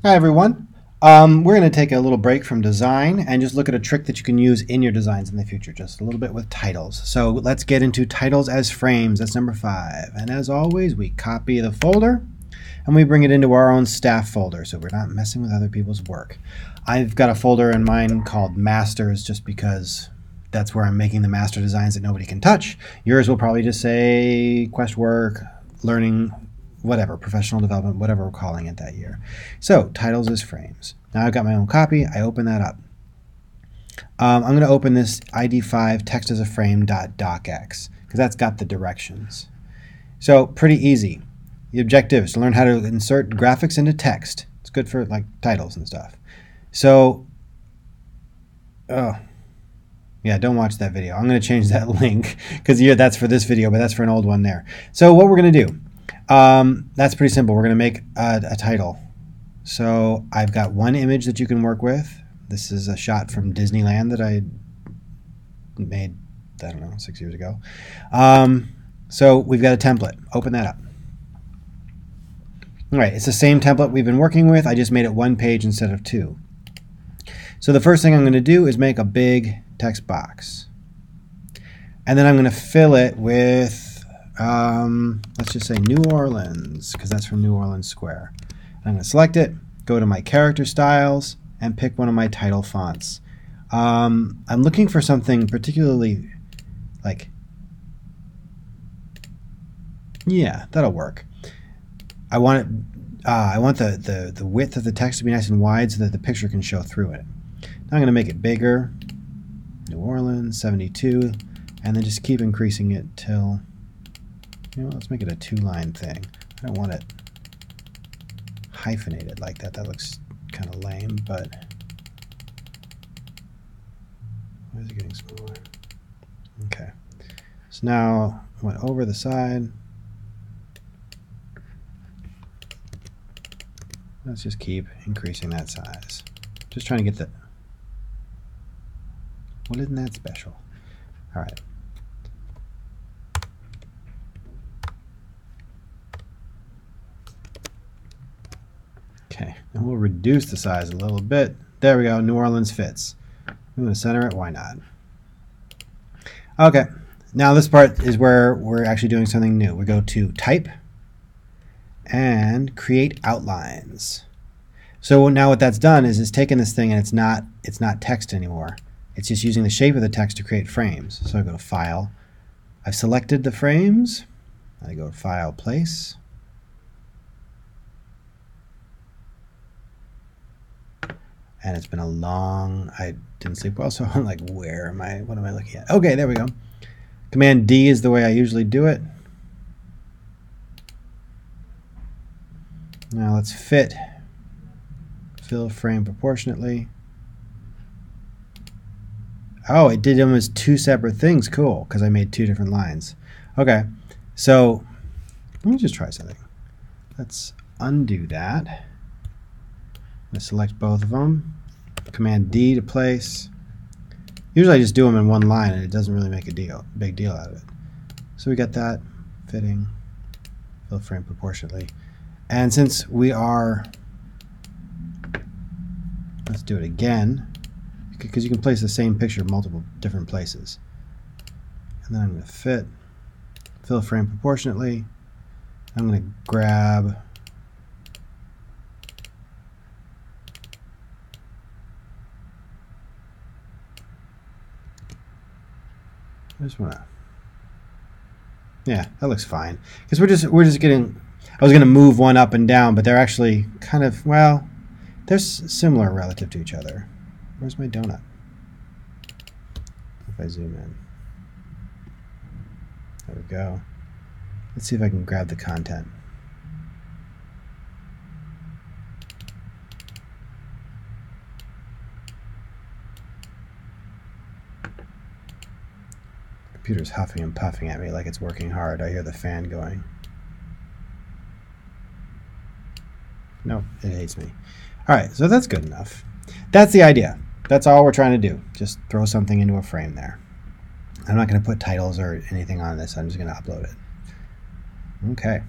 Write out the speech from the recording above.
Hi everyone. We're going to take a little break from design and just look at a trick that you can use in your designs in the future, just a little bit with titles. So let's get into titles as frames. That's number 5. And as always, we copy the folder and we bring it into our own staff folder so we're not messing with other people's work. I've got a folder in mine called Masters just because that's where I'm making the master designs that nobody can touch. Yours will probably just say Quest Work, Learning, whatever, professional development, whatever we're calling it that year. So titles as frames. Now I've got my own copy. I open that up. I'm going to open this ID5 text as a frame .docx because that's got the directions. So pretty easy. The objective is to learn how to insert graphics into text. It's good for like titles and stuff. So, yeah, don't watch that video. I'm going to change that link because that's for this video, but that's for an old one there. So what we're going to do, that's pretty simple. We're going to make a title. So I've got one image that you can work with. This is a shot from Disneyland that I made, I don't know, 6 years ago. So we've got a template. Open that up. All right, it's the same template we've been working with. I just made it 1 page instead of 2. So the first thing I'm going to do is make a big text box. And then I'm going to fill it with, let's just say New Orleans, because that's from New Orleans Square. I'm going to select it, go to my character styles, and pick one of my title fonts. I'm looking for something particularly like, yeah, that'll work. I want the width of the text to be nice and wide so that the picture can show through it. Now I'm going to make it bigger, New Orleans, 72, and then just keep increasing it till, let's make it a 2-line thing. I don't want it hyphenated like that. That looks kind of lame, but why is it getting smaller? Okay. So now I went over the side. Let's just keep increasing that size. Just trying to get the... Well, isn't that special? All right. Okay, and we'll reduce the size a little bit. There we go, New Orleans fits. I'm going to center it, why not? Okay, now this part is where we're actually doing something new. We go to Type and Create Outlines. So now what that's done is it's taken this thing and it's not text anymore. It's just using the shape of the text to create frames. So I go to File. I've selected the frames. I go to File, Place. And it's been a long, I didn't sleep well, so I'm like, what am I looking at? Okay, there we go. Command D is the way I usually do it. Now let's fill frame proportionately. Oh, it did them as 2 separate things. Cool, because I made 2 different lines. Okay, so let me just try something. Let's undo that. I'm going to select both of them. Command D to place. Usually I just do them in 1 line and it doesn't really make a big deal out of it. So we got that fitting, fill frame proportionately. And since we are, let's do it again, because you can place the same picture multiple different places. And then I'm going to fill frame proportionately. I'm going to grab yeah, that looks fine. Because we're just getting, I was going to move one up and down, but they're actually kind of, well, they're similar relative to each other. Where's my donut? If I zoom in. There we go. Let's see if I can grab the content. Computer's huffing and puffing at me like it's working hard. I hear the fan going. No, it hates me. All right, so that's good enough. That's the idea. That's all we're trying to do. Just throw something into a frame there. I'm not going to put titles or anything on this. I'm just going to upload it. Okay.